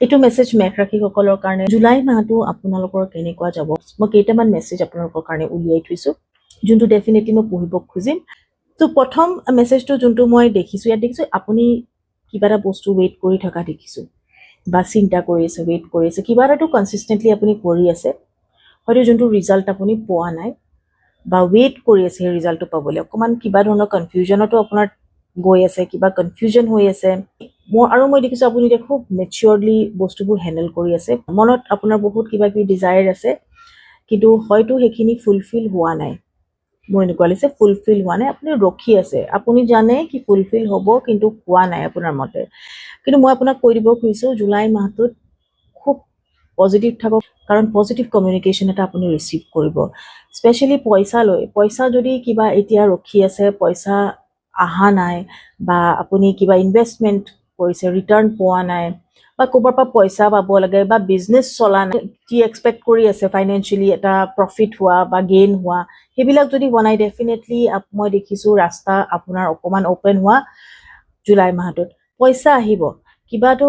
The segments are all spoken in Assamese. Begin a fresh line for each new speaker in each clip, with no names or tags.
এইটো মেছেজ মেঘ ৰাশিসকলৰ কাৰণে জুলাই মাহটো আপোনালোকৰ কেনেকুৱা যাব মই কেইটামান মেছেজ আপোনালোকৰ কাৰণে উলিয়াই থৈছো যোনটো ডেফিনেটলি মই পঢ়িব খুজিম তো প্ৰথম মেছেজটো যোনটো মই দেখিছো ইয়াত দেখিছো আপুনি কিবা এটা বস্তু ৱেইট কৰি থকা দেখিছো বা চিন্তা কৰি আছে ৱেইট কৰি আছে কিবা এটাটো কনসিস্টেন্টলি আপুনি কৰি আছে হয়তো যোনটো ৰিজাল্ট আপুনি পোৱা নাই বা ৱেইট কৰি আছে সেই ৰিজাল্টটো পাবলৈ অকমান কিবা ধৰণৰ কনফিউজনতো আপোনাৰ গৈ আছে কিবা কনফিউজন হৈ আছে মই দেখিছো আপুনি খুব মেচিউৰলি বস্তুবোৰ হ্যান্ডেল কৰি আছে মনত আপোনাৰ বহুত কিবা কিবি ডিজায়াৰ আছে কিন্তু হয়তো সেইখিনি ফুলফিল হোৱা নাই মই এনেকুৱা লাগিছে ফুলফিল হোৱা নাই আপুনি ৰখি আছে আপুনি জানে কি ফুলফিল হ'ব কিন্তু হোৱা নাই আপোনাৰ মতে কিন্তু মই আপোনাক কৈ দিব খুজিছো জুলাই মাহটোত খুব পজিটিভ থাকক কাৰণ পজিটিভ কমিউনিকেশ্যন এটা আপুনি ৰিচিভ কৰিব স্পেশালি পইচা যদি কিবা এতিয়া ৰখি আছে পইচা আহা নাই বা আপুনি কিবা ইনভেষ্টমেন্ট কৰিছে ৰিটাৰ্ণ পোৱা নাই বা ক'ৰবাৰ পৰা পইচা পাব লাগে বা বিজনেছ চলা নাই কি এক্সপেক্ট কৰি আছে ফাইনেন্সিয়ালি এটা প্ৰফিট হোৱা বা গেইন হোৱা সেইবিলাক যদি হোৱা নাই ডেফিনেটলি মই দেখিছো ৰাস্তা আপোনাৰ অকমান ওপেন হোৱা জুলাই মাহটোত পইচা আহিব কিবাটো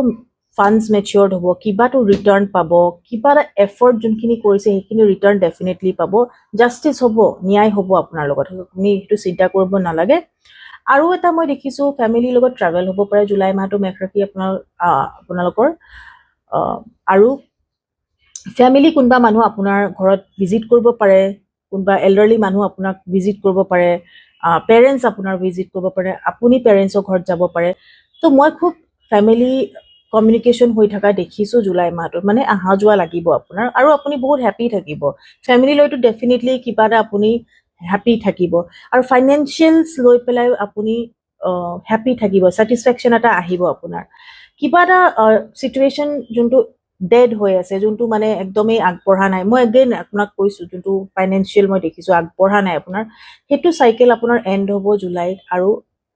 ফান্ডস মেচিউৰড হ'ব কিবাটো ৰিটাৰ্ণ পাব কিবা এটা এফৰ্ট যোনখিনি কৰিছে সেইখিনি ৰিটাৰ্ণ ডেফিনেটলি পাব জাস্টিস হ'ব ন্যায় হ'ব আপোনাৰ লগত আপুনি সেইটো চিন্তা কৰিব নালাগে আৰু এটা মই দেখিছো ফ্যামিলিৰ লগত ট্ৰাভেল হ'ব পাৰে জুলাই মাহটো মেঘ ৰাশি আপোনালোকৰ আৰু ফ্যামিলি কোনবা মানুহ আপোনাৰ ঘৰত ভিজিট কৰিব পাৰে কোনবা এল্ডাৰলি মানুহ আপোনাক ভিজিট কৰিব পাৰে পেৰেন্টস আপোনাৰ ভিজিট কৰিব পাৰে আপুনি পেৰেন্টসৰ ঘৰত যাব পাৰে তো মই খুব ফ্যামিলি কমিউনিকেশ্যন হৈ থকা দেখিছো জুলাই মাহটোত মানে আহা যোৱা লাগিব আপোনাৰ আৰু আপুনি বহুত হ্যাপি থাকিব ফ্যামিলি লৈটো ডেফিনেটলি কিবা এটা আপুনি হ্যাপি থাকিব আৰু ফাইনেন্সিয়েলস লৈ পেলাই আপুনি হ্যাপি থাকিব স্যাটিসফ্যাকশন এটা আহিব আপোনাৰ কিবা এটা সিচুৱেশন যোনটো ডেড হৈ আছে যোনটো মানে একদমেই আগবঢ়া নাই মই এগেইন আপোনাক কৈছো যোনটো ফাইনেন্সিয়েল মই দেখিছো আগবঢ়া নাই আপোনাৰ সেইটো সাইকেল আপোনাৰ এন্ড হ'ব জুলাইত আৰু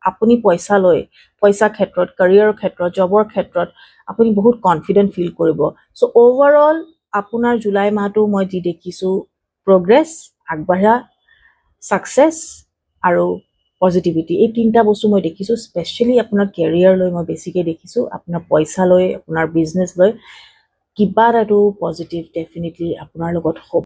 আপুনি পইচা ক্ষেত্ৰত ক্যাৰিয়াৰৰ ক্ষেত্ৰত জবৰ ক্ষেত্ৰত আপুনি বহুত কনফিডেন্ট ফিল কৰিব সো ওভাৰঅল আপোনাৰ জুলাই মাহটো মই যি দেখিছো প্ৰগ্ৰেছ আগবঢ়া সাকসেস আৰু পজিটিভিটি এই তিনটা বস্তু মই দেখিছো স্পেশালি আপোনাৰ ক্যাৰিয়াৰ লৈ মই বেছিকৈ দেখিছো আপোনাৰ পইচা লৈ আপোনাৰ বিজনেস লৈ কিবা এটা পজিটিভ ডেফিনেটলি আপোনাৰ লগত হ'ব